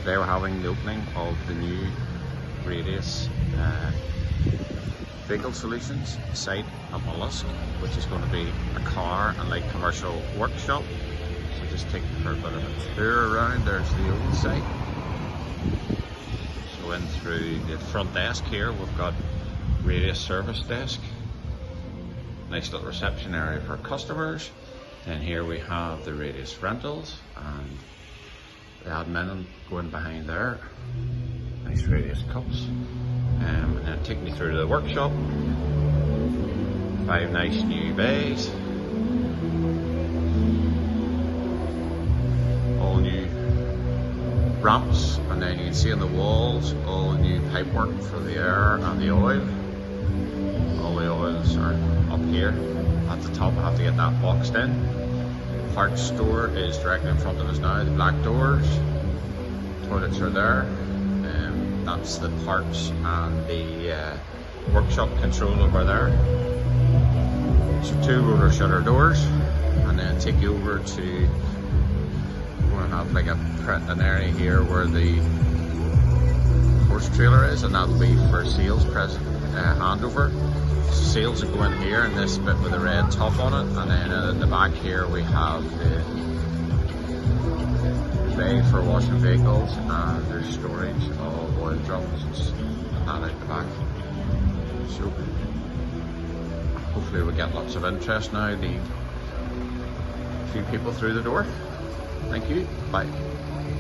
Today we're having the opening of the new Radius Vehicle Solutions site at Mallusk, which is going to be a car and light commercial workshop. So just take you for a bit of a tour around. There's the old site. So in through the front desk here, we've got Radius service desk. Nice little reception area for customers. Then here we have the Radius rentals and the admin going behind there. Nice Radius cups. And then taking you through to the workshop. 5 nice new bays. All new ramps, and then you can see on the walls all new pipework for the air and the oil. All the oils are up here at the top. I have to get that boxed in. Parts store is directly in front of us now. The black doors, toilets are there. That's the parts and the workshop control over there. So 2 roller shutter doors, and then take you over to, we're going to have like an area here where the horse trailer is, and that'll be for sales handover. Sales will go in here in this bit with a red top on it, and then at the back here we have the bay for washing vehicles, and there's storage of oil drums and that out the back. So hopefully we'll get lots of interest now. The few people through the door. Thank you. Bye.